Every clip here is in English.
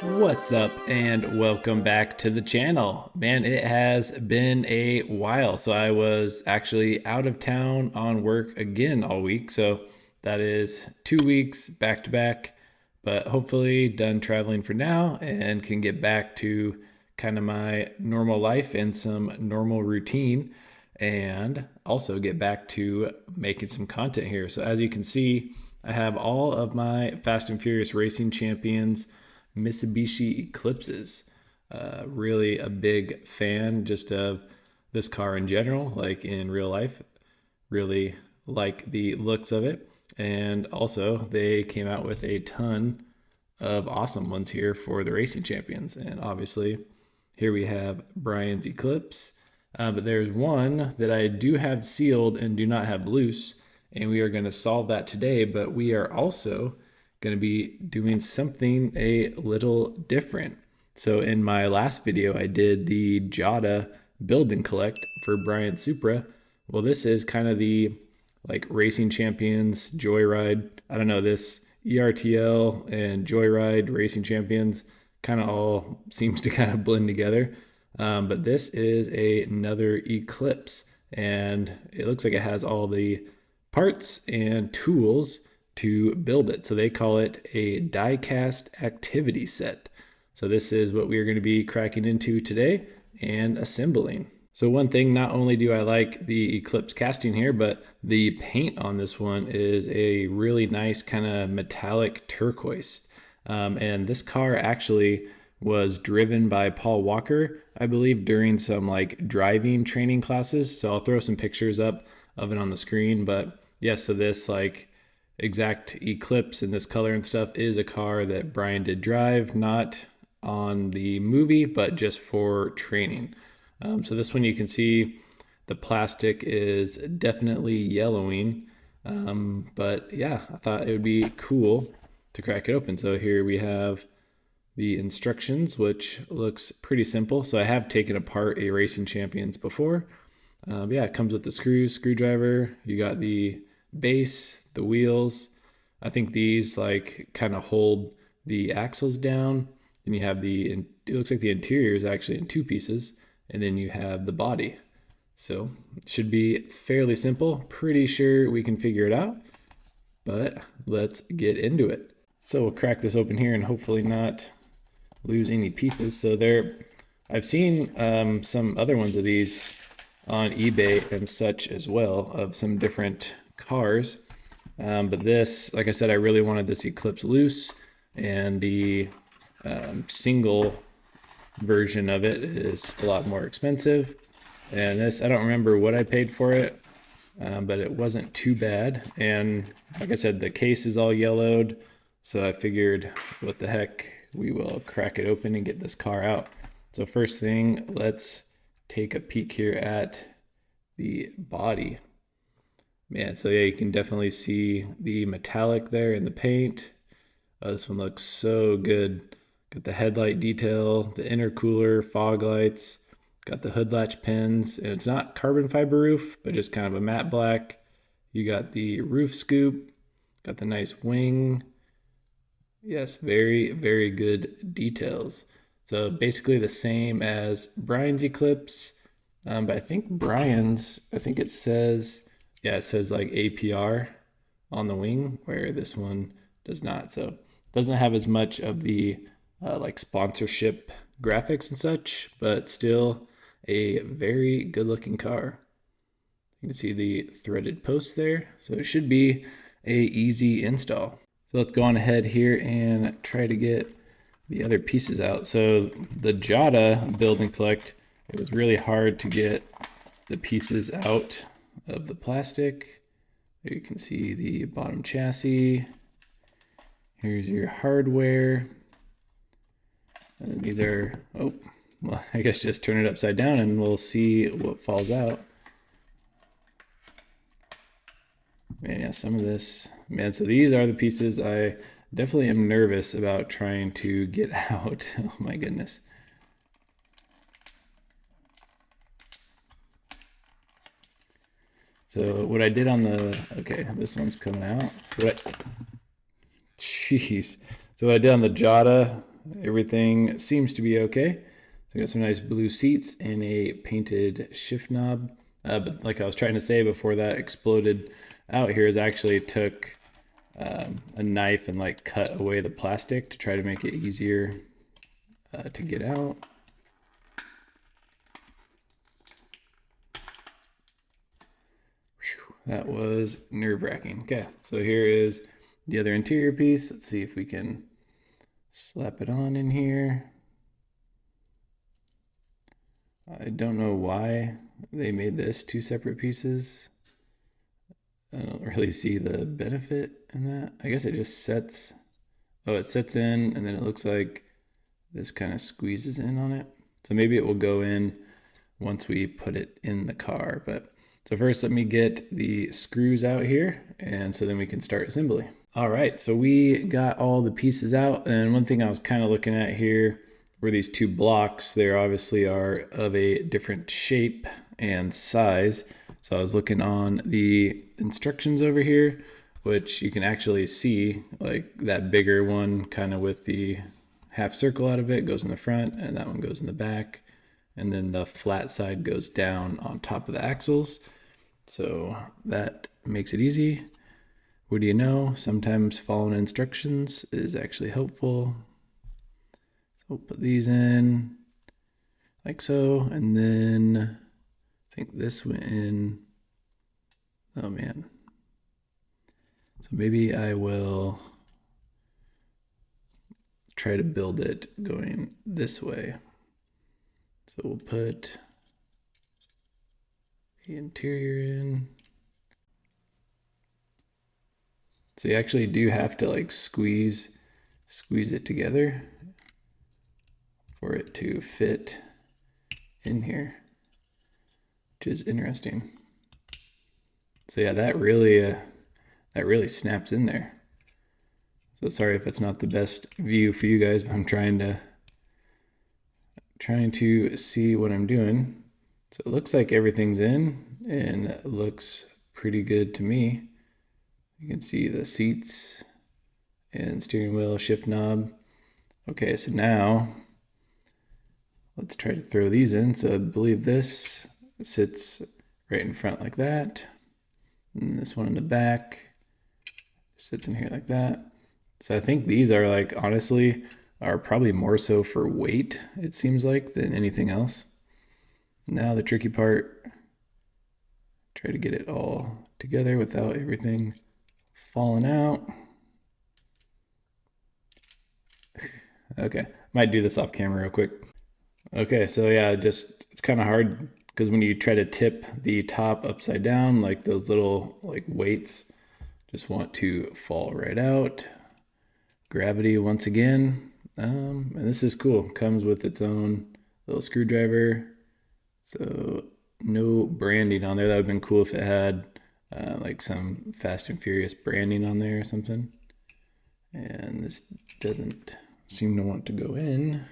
What's up and welcome back to the channel. Man, it has been a while. So I was actually out of town on work again all week. So that is 2 weeks back to back, but hopefully done traveling for now and can get back to kind of my normal life and some normal routine and also get back to making some content here. So as you can see, I have all of my Fast and Furious Racing Champions Mitsubishi Eclipses. Really a big fan just of this car in general, like in real life. Really like the looks of it. And also, they came out with a ton of awesome ones here for the Racing Champions. And obviously, here we have Brian's Eclipse. But there's one that I do have sealed and do not have loose. And we are going to solve that today. But we are also going to be doing something a little different. So in my last video, I did the Jada build and collect for Brian Supra. Well, this is kind of the like Racing Champions, JoyRide. I don't know, this ERTL and JoyRide Racing Champions kind of all seems to kind of blend together. But this is another Eclipse, and it looks like it has all the parts and tools to build it. So they call it a diecast activity set. So this is what we are going to be cracking into today and assembling. So one thing, not only do I like the Eclipse casting here, but the paint on this one is a really nice kind of metallic turquoise. And this car actually was driven by Paul Walker, I believe, during some like driving training classes. So I'll throw some pictures up of it on the screen. But yeah, so this like exact Eclipse in this color and stuff is a car that Brian did drive, not on the movie, but just for training. So this one you can see the plastic is definitely yellowing. But yeah, I thought it would be cool to crack it open. So here we have the instructions, which looks pretty simple. So I have taken apart a Racing Champions before. Yeah, it comes with the screws, screwdriver. You got the base, the wheels. I think these like kind of hold the axles down. Then you have it looks like the interior is actually in two pieces, and then you have the body. So it should be fairly simple. Pretty sure we can figure it out, but let's get into it. So we'll crack this open here and hopefully not lose any pieces. So I've seen some other ones of these on eBay and such as well, of some different cars. But this, like I said, I really wanted this Eclipse loose, and the single version of it is a lot more expensive. And this, I don't remember what I paid for it, but it wasn't too bad. And like I said, the case is all yellowed. So I figured, what the heck, we will crack it open and get this car out. So first thing, let's take a peek here at the body. Man, so yeah, you can definitely see the metallic there in the paint. Oh, this one looks so good. Got the headlight detail, the intercooler, fog lights, got the hood latch pins, and it's not carbon fiber roof, but just kind of a matte black. You got the roof scoop, got the nice wing. Yes, very, very good details. So basically the same as Brian's Eclipse, but I think Brian's, I think it says, yeah, it says like APR on the wing, where this one does not. So it doesn't have as much of the like sponsorship graphics and such, but still a very good looking car. You can see the threaded post there. So it should be a easy install. So let's go on ahead here and try to get the other pieces out. So the Jada build and collect, it was really hard to get the pieces out of the plastic. There you can see the bottom chassis. Here's your hardware. And these are, oh, well, I guess just turn it upside down and we'll see what falls out. Man, yeah, some of this, man, so these are the pieces I definitely am nervous about trying to get out. Oh my goodness. So what I did on the, okay, this one's coming out. Jeez. So what I did on the Jada everything seems to be okay. So we got some nice blue seats and a painted shift knob. But like I was trying to say before that exploded out here, is I actually took a knife and like cut away the plastic to try to make it easier to get out. Whew, that was nerve-wracking. Okay, so here is the other interior piece. Let's see if we can slap it on in here. I don't know why they made this two separate pieces. I don't really see the benefit in that. I guess it just sets, oh, it sets in and then it looks like this kind of squeezes in on it. So maybe it will go in once we put it in the car. But so first let me get the screws out here, and so then we can start assembly. All right, so we got all the pieces out, and one thing I was kind of looking at here were these two blocks. They obviously are of a different shape and size. So I was looking on the instructions over here, which you can actually see like that bigger one kind of with the half circle out of it goes in the front, and that one goes in the back. And then the flat side goes down on top of the axles. So that makes it easy. What do you know? Sometimes following instructions is actually helpful. So we'll put these in like so, and then I think this went in. Oh man. So maybe I will try to build it going this way. So we'll put the interior in. So you actually do have to like squeeze it together for it to fit in here, which is interesting. So yeah, that really snaps in there. So sorry if it's not the best view for you guys, but I'm trying to see what I'm doing. So it looks like everything's in and it looks pretty good to me. You can see the seats and steering wheel, shift knob. Okay, so now let's try to throw these in. So I believe this sits right in front like that. And this one in the back sits in here like that. So I think these are like, honestly, are probably more so for weight, it seems like, than anything else. Now the tricky part, try to get it all together without everything falling out. Okay, might do this off camera real quick. Okay, so yeah, it's kind of hard because when you try to tip the top upside down, like those little like weights just want to fall right out. Gravity once again. And this is cool. Comes with its own little screwdriver. So no branding on there. That would have been cool if it had like some Fast and Furious branding on there or something. And this doesn't seem to want to go in.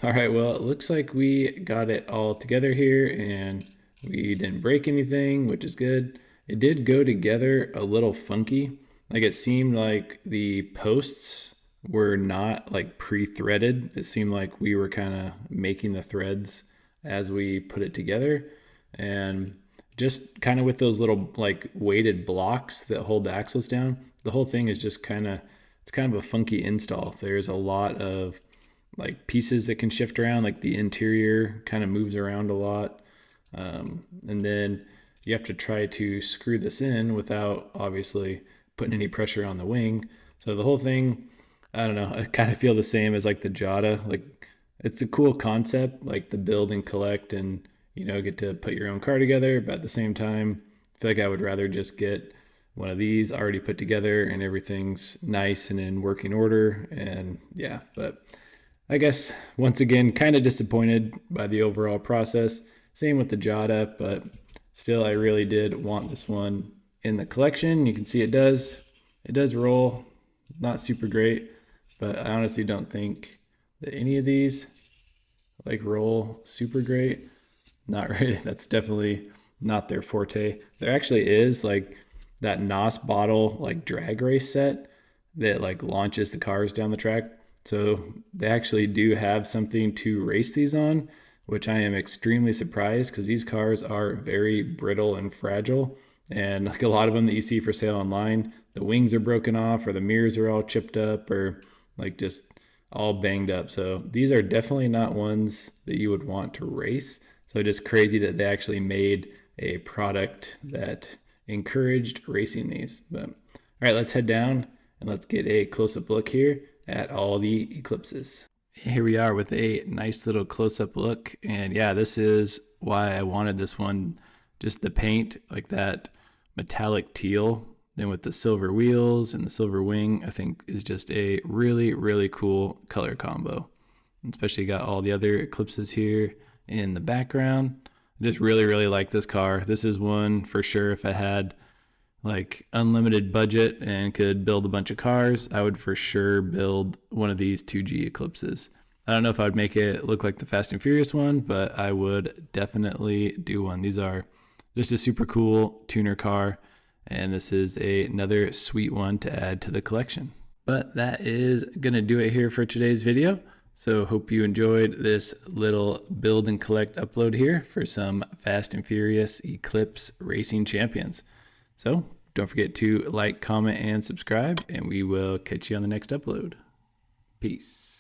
All right, well, it looks like we got it all together here and we didn't break anything, which is good. It did go together a little funky. Like it seemed like the posts were not like pre-threaded. It seemed like we were kind of making the threads as we put it together. And just kind of with those little like weighted blocks that hold the axles down, the whole thing is just it's kind of a funky install. There's a lot of like pieces that can shift around, like the interior kind of moves around a lot. And then you have to try to screw this in without obviously putting any pressure on the wing. So the whole thing, I don't know, I kind of feel the same as like the Jada. Like it's a cool concept, like the build and collect and, get to put your own car together. But at the same time, I feel like I would rather just get one of these already put together and everything's nice and in working order. And yeah, but I guess once again, kind of disappointed by the overall process. Same with the Jada, but still I really did want this one in the collection. You can see it does roll, not super great, but I honestly don't think that any of these like roll super great. Not really. That's definitely not their forte. There actually is like that NOS bottle like drag race set that like launches the cars down the track. So they actually do have something to race these on, which I am extremely surprised because these cars are very brittle and fragile. And like a lot of them that you see for sale online, the wings are broken off or the mirrors are all chipped up or like just all banged up. So these are definitely not ones that you would want to race. So just crazy that they actually made a product that encouraged racing these. But all right, let's head down and let's get a close-up look here at all the Eclipses. Here we are with a nice little close-up look. And yeah, this is why I wanted this one. Just the paint, like that metallic teal, then with the silver wheels and the silver wing, I think is just a really, really cool color combo. Especially got all the other Eclipses here in the background. I just really, really like this car. This is one for sure. If I had like unlimited budget and could build a bunch of cars, I would for sure build one of these 2G Eclipses. I don't know if I would make it look like the Fast and Furious one, but I would definitely do one. These are just a super cool tuner car, and this is another sweet one to add to the collection. But that is gonna do it here for today's video. So hope you enjoyed this little build and collect upload here for some Fast and Furious Eclipse Racing Champions. So don't forget to like, comment, and subscribe, and we will catch you on the next upload. Peace.